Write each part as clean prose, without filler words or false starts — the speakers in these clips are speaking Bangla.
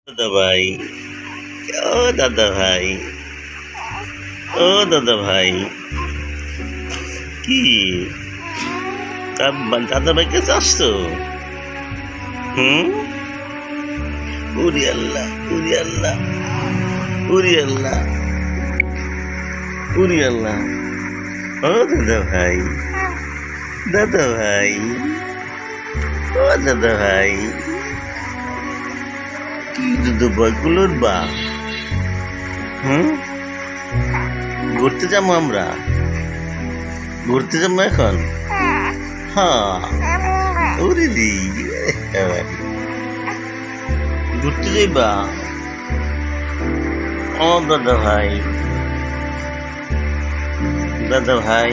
দাদা ভাই, ও দাদা ভাই, ও দাদা ভাই, কি দাদা ভাই কাছে আসছো? উরি আল্লাহ, উরি আল্লাহ, উরি আল্লাহ, উরি আল্লাহ। ও দাদা ভাই, দাদা ভাই, ও দাদা ভাই, কি দাদা ভাই গুলোর বা ঘুরতে যাবো আমরা, ঘুরতে যাবো এখন। হ্যাঁ ওরে দি ঘুরতে যাইবা? ও দাদা ভাই, দাদা ভাই,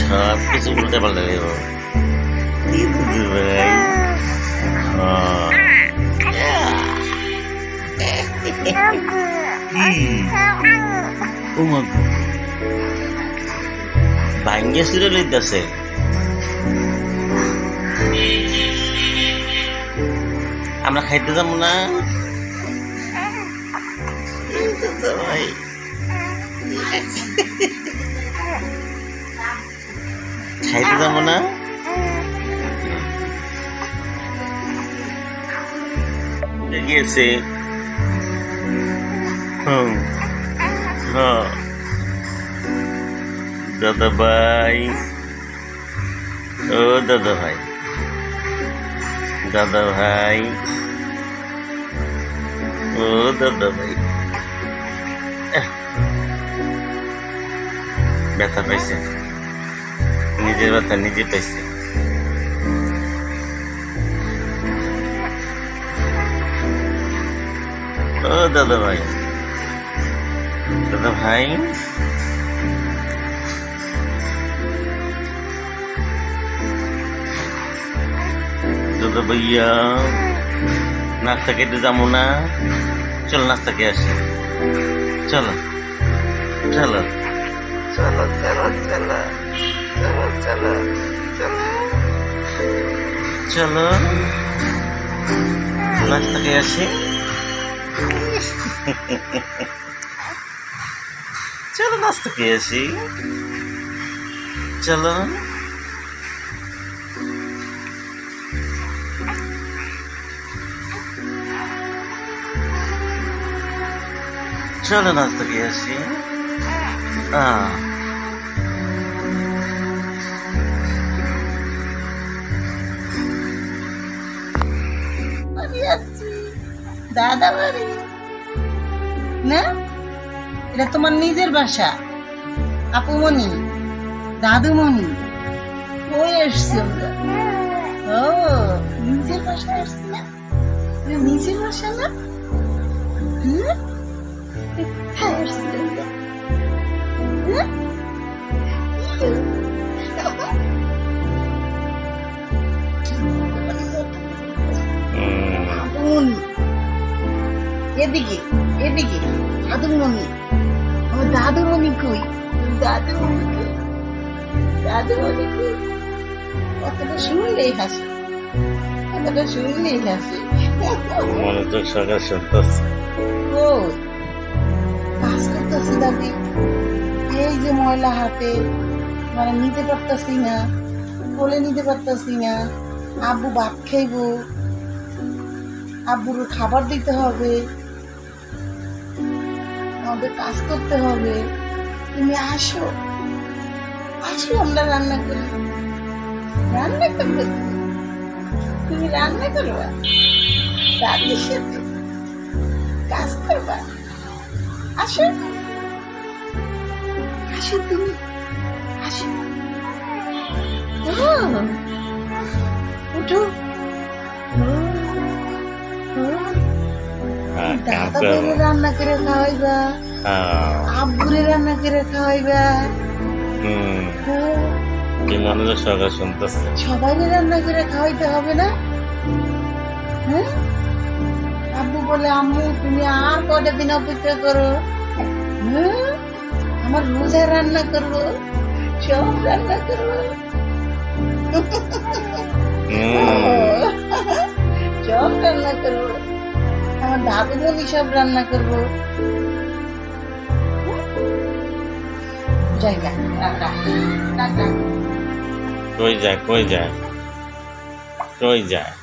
সব কিছু উল্টে পাল্টে দেব। কি দাদা ভাই? ভাঙ্গে সুরে লইতেছে। আমরা খাইতে যাবো না? ভাই খাইতে যাবো না? গিয়েছে। দাদা ভাই, ও দাদা ভাই, দাদা ভাই, ও দাদা ভাই, ব্যথা পাইছে, নিজের ব্যথা নিজে পাইছে। ও দাদা ভাই, দাদা ভাই, দাদা ভাইয়া, নাস্তা খেতে যাবো না? চলো নাস্তা খেয়ে আসি। চলো চলো চলো চলো চলো চলো চলো চলো চলো নাস্তা খেয়ে আসি। চলো নাস্তা খেয়ে আসি। চলো চলো নাস্তা খেয়ে আসি। দাদা বাড়ি না, এটা তোমার নিজের বাসা। আপুমণি, দাদুমণি, ওই এসছি আমরা। ও নিজের বাসা আসছি না? নিজের বাসা না? এদিকে এদিকে দাদুমণি, আমার দাদুমণি কই? দাদুমণি কই? দাদুমণি কই? কথাটা শুনলেই হাসি, কথাটা শুনলেই হাসি। মনোযোগ সহকারে শুনতেছে। কাজ করতেছি দাদি, এই যে ময়লা হাতে, মানে নিতে পারতাছি না, কোলে নিতে পারতাছি না। আব্বু ভাত খাইব, আব্বুর খাবার দিতে হবে, আমাদের কাজ করতে হবে। তুমি আসো, আসো আমরা রান্না করি। রান্না করবে? তুমি রান্না করবা, দাদির সাথে কাজ করবা। আসো আসো, তুমি আসো। উঠো। দাদা বলে রান্না করে খাওয়াইবা, আব্বুরে রান্না করে খাওয়াইবা। মনোযোগ সহকারে শুনতেছে। সবাই রান্না করে খাওয়াইতে হবে না? হ্যাঁ, আব্বু বলে আম্মু তুমি আর কটা দিন অপেক্ষা করো, আমার রোজা রান্না করবো, সব রান্না করবো। রান্না করবো, আমার দাদু বলি সব রান্না করবো। জায়গা টাটা টাটা। কই যায় কই যায় কই যায়